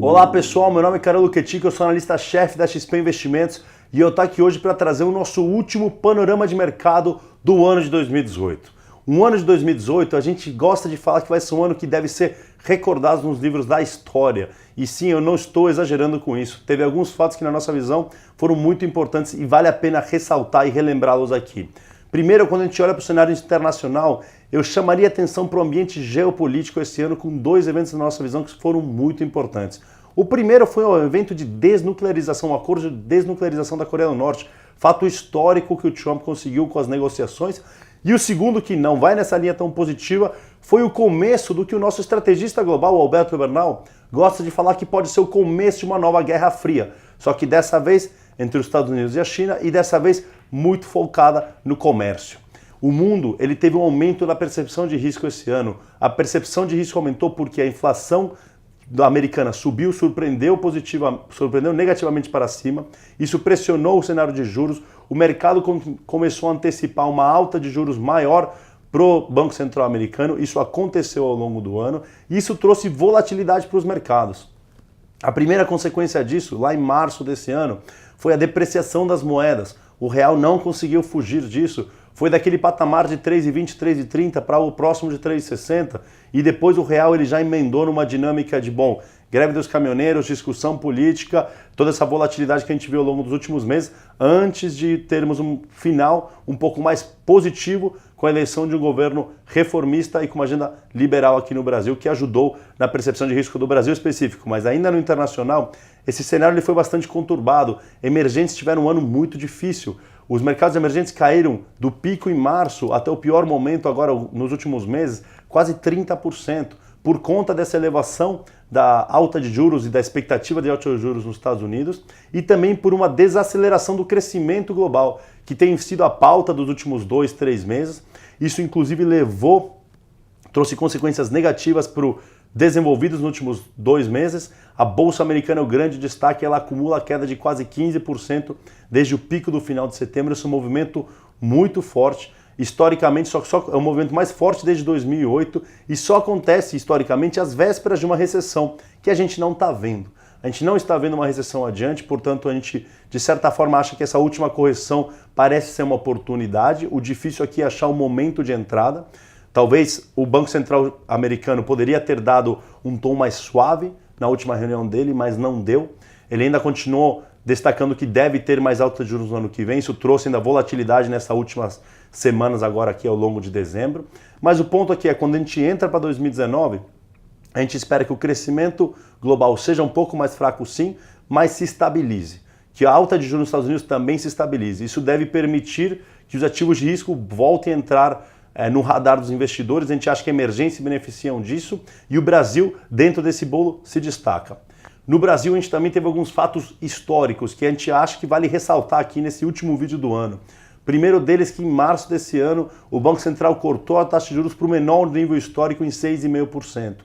Olá pessoal, meu nome é Carol Luchetti, eu sou analista-chefe da XP Investimentos e eu estou aqui hoje para trazer o nosso último panorama de mercado do ano de 2018. Um ano de 2018, a gente gosta de falar que vai ser um ano que deve ser recordado nos livros da história. E sim, eu não estou exagerando com isso. Teve alguns fatos que na nossa visão foram muito importantes e vale a pena ressaltar e relembrá-los aqui. Primeiro, quando a gente olha para o cenário internacional, eu chamaria atenção para o ambiente geopolítico esse ano com dois eventos na nossa visão que foram muito importantes. O primeiro foi o evento de desnuclearização, o acordo de desnuclearização da Coreia do Norte, fato histórico que o Trump conseguiu com as negociações. E o segundo, que não vai nessa linha tão positiva, foi o começo do que o nosso estrategista global, o Alberto Bernal, gosta de falar que pode ser o começo de uma nova Guerra Fria. Só que dessa vez entre os Estados Unidos e a China e dessa vez muito focada no comércio. O mundo ele teve um aumento na percepção de risco esse ano. A percepção de risco aumentou porque a inflação americana subiu, surpreendeu negativamente para cima. Isso pressionou o cenário de juros. O mercado começou a antecipar uma alta de juros maior para o Banco Central americano. Isso aconteceu ao longo do ano e isso trouxe volatilidade para os mercados. A primeira consequência disso, lá em março desse ano, foi a depreciação das moedas. O real não conseguiu fugir disso. Foi daquele patamar de 3,20, 3,30 para o próximo de 3,60 e depois o real ele já emendou numa dinâmica de, greve dos caminhoneiros, discussão política, toda essa volatilidade que a gente viu ao longo dos últimos meses, antes de termos um final um pouco mais positivo com a eleição de um governo reformista e com uma agenda liberal aqui no Brasil, que ajudou na percepção de risco do Brasil específico. Mas ainda no internacional, esse cenário ele foi bastante conturbado. Emergentes tiveram um ano muito difícil. Os mercados emergentes caíram do pico em março até o pior momento agora nos últimos meses, quase 30%, por conta dessa elevação da alta de juros e da expectativa de alta de juros nos Estados Unidos e também por uma desaceleração do crescimento global, que tem sido a pauta dos últimos 2, 3 meses. Isso inclusive trouxe consequências negativas para o desenvolvidos nos últimos 2 meses. A Bolsa Americana é o grande destaque, ela acumula a queda de quase 15% desde o pico do final de setembro. Esse é um movimento muito forte. Historicamente, só é o movimento mais forte desde 2008 e só acontece historicamente às vésperas de uma recessão, que a gente não está vendo. A gente não está vendo uma recessão adiante, portanto a gente de certa forma acha que essa última correção parece ser uma oportunidade. O difícil aqui é achar o momento de entrada. Talvez o Banco Central americano poderia ter dado um tom mais suave na última reunião dele, mas não deu. Ele ainda continuou destacando que deve ter mais alta de juros no ano que vem. Isso trouxe ainda volatilidade nessas últimas semanas agora aqui ao longo de dezembro. Mas o ponto aqui é quando a gente entra para 2019, a gente espera que o crescimento global seja um pouco mais fraco sim, mas se estabilize. Que a alta de juros nos Estados Unidos também se estabilize. Isso deve permitir que os ativos de risco voltem a entrar no radar dos investidores. A gente acha que a emergência se beneficiam disso e o Brasil, dentro desse bolo, se destaca. No Brasil, a gente também teve alguns fatos históricos que a gente acha que vale ressaltar aqui nesse último vídeo do ano. Primeiro deles que em março desse ano, o Banco Central cortou a taxa de juros para o menor nível histórico em 6,5%.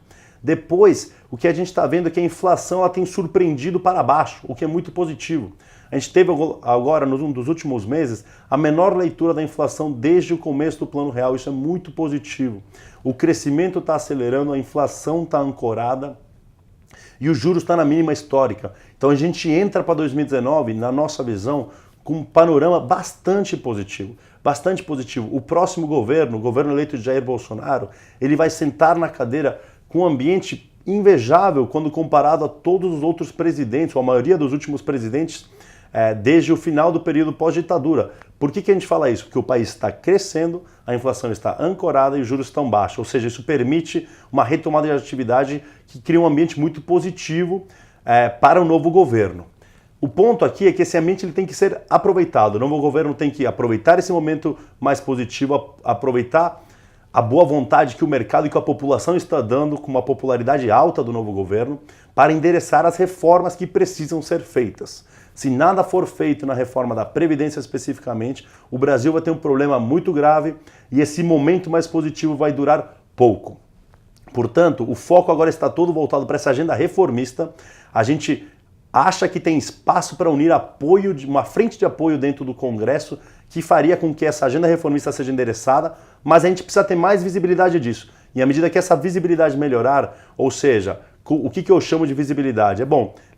Depois, o que a gente está vendo é que a inflação ela tem surpreendido para baixo, o que é muito positivo. A gente teve agora, num dos últimos meses, a menor leitura da inflação desde o começo do Plano Real. Isso é muito positivo. O crescimento está acelerando, a inflação está ancorada e os juros estão na mínima histórica. Então a gente entra para 2019, na nossa visão, com um panorama bastante positivo. Bastante positivo. O próximo governo, o governo eleito de Jair Bolsonaro, ele vai sentar na cadeira com um ambiente invejável quando comparado a todos os outros presidentes, ou a maioria dos últimos presidentes, desde o final do período pós-ditadura. Por que a gente fala isso? Porque o país está crescendo, a inflação está ancorada e os juros estão baixos. Ou seja, isso permite uma retomada de atividade que cria um ambiente muito positivo para o novo governo. O ponto aqui é que esse ambiente ele tem que ser aproveitado. O novo governo tem que aproveitar esse momento mais positivo, aproveitar a boa vontade que o mercado e que a população está dando com uma popularidade alta do novo governo para endereçar as reformas que precisam ser feitas. Se nada for feito na reforma da Previdência especificamente, o Brasil vai ter um problema muito grave e esse momento mais positivo vai durar pouco. Portanto, o foco agora está todo voltado para essa agenda reformista. A gente acha que tem espaço para unir uma frente de apoio dentro do Congresso que faria com que essa agenda reformista seja endereçada, mas a gente precisa ter mais visibilidade disso. E à medida que essa visibilidade melhorar, ou seja, O que eu chamo de visibilidade?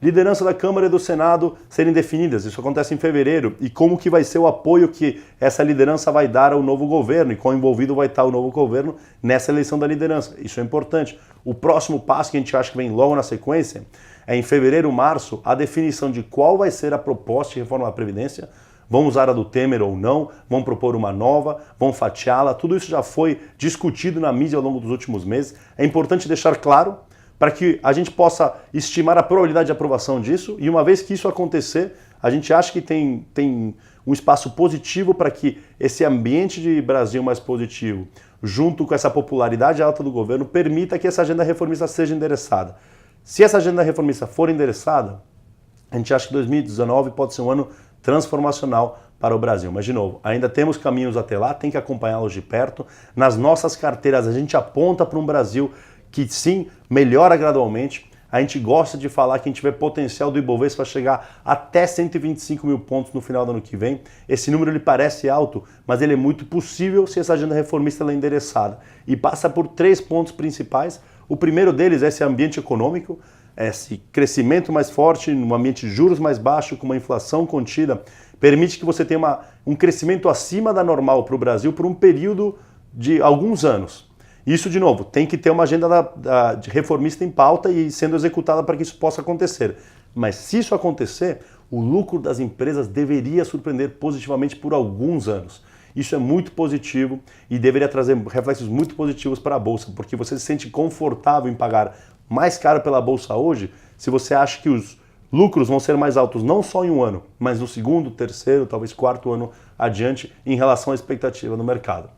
Liderança da Câmara e do Senado serem definidas, isso acontece em fevereiro, e como que vai ser o apoio que essa liderança vai dar ao novo governo, e qual envolvido vai estar o novo governo nessa eleição da liderança. Isso é importante. O próximo passo que a gente acha que vem logo na sequência é em fevereiro, março, a definição de qual vai ser a proposta de reforma da Previdência. Vão usar a do Temer ou não, vão propor uma nova, vão fatiá-la, tudo isso já foi discutido na mídia ao longo dos últimos meses. É importante deixar claro para que a gente possa estimar a probabilidade de aprovação disso, e uma vez que isso acontecer, a gente acha que tem um espaço positivo para que esse ambiente de Brasil mais positivo, junto com essa popularidade alta do governo, permita que essa agenda reformista seja endereçada. Se essa agenda reformista for endereçada, a gente acha que 2019 pode ser um ano transformacional para o Brasil. Mas, de novo, ainda temos caminhos até lá, tem que acompanhá-los de perto. Nas nossas carteiras, a gente aponta para um Brasil que, sim, melhora gradualmente. A gente gosta de falar que a gente vê potencial do Ibovespa chegar até 125 mil pontos no final do ano que vem. Esse número ele parece alto, mas ele é muito possível se essa agenda reformista ela é endereçada. E passa por 3 pontos principais. O primeiro deles é esse ambiente econômico, esse crescimento mais forte, num ambiente de juros mais baixo, com uma inflação contida, permite que você tenha um crescimento acima da normal para o Brasil por um período de alguns anos. Isso, de novo, tem que ter uma agenda de reformista em pauta e sendo executada para que isso possa acontecer. Mas se isso acontecer, o lucro das empresas deveria surpreender positivamente por alguns anos. Isso é muito positivo e deveria trazer reflexos muito positivos para a Bolsa, porque você se sente confortável em pagar mais caro pela Bolsa hoje, se você acha que os lucros vão ser mais altos não só em um ano, mas no segundo, terceiro, talvez quarto ano adiante em relação à expectativa do mercado.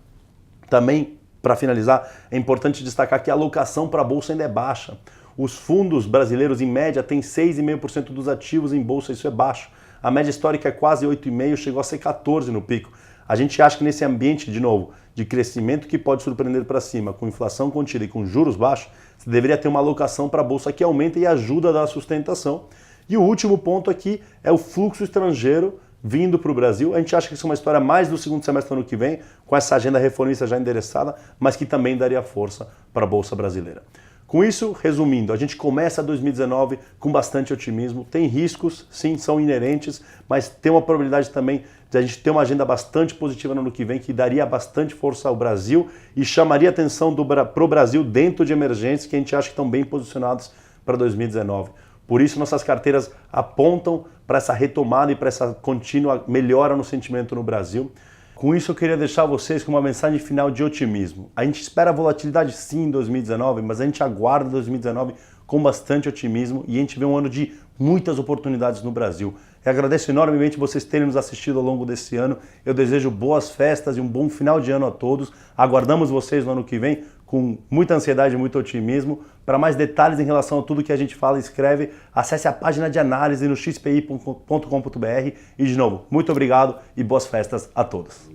Também, para finalizar, é importante destacar que a alocação para a Bolsa ainda é baixa. Os fundos brasileiros, em média, têm 6,5% dos ativos em Bolsa, isso é baixo. A média histórica é quase 8,5%, chegou a ser 14% no pico. A gente acha que nesse ambiente, de novo, de crescimento que pode surpreender para cima, com inflação contida e com juros baixos, você deveria ter uma alocação para a Bolsa que aumenta e ajuda a dar sustentação. E o último ponto aqui é o fluxo estrangeiro vindo para o Brasil. A gente acha que isso é uma história mais do segundo semestre do ano que vem, com essa agenda reformista já endereçada, mas que também daria força para a Bolsa brasileira. Com isso, resumindo, a gente começa 2019 com bastante otimismo. Tem riscos, sim, são inerentes, mas tem uma probabilidade também de a gente ter uma agenda bastante positiva no ano que vem, que daria bastante força ao Brasil e chamaria atenção para o Brasil dentro de emergentes que a gente acha que estão bem posicionados para 2019. Por isso, nossas carteiras apontam para essa retomada e para essa contínua melhora no sentimento no Brasil. Com isso, eu queria deixar vocês com uma mensagem final de otimismo. A gente espera volatilidade sim em 2019, mas a gente aguarda 2019 com bastante otimismo e a gente vê um ano de muitas oportunidades no Brasil. Eu agradeço enormemente vocês terem nos assistido ao longo desse ano. Eu desejo boas festas e um bom final de ano a todos. Aguardamos vocês no ano que vem com muita ansiedade e muito otimismo. Para mais detalhes em relação a tudo que a gente fala e escreve, acesse a página de análise no xpi.com.br. E de novo, muito obrigado e boas festas a todos.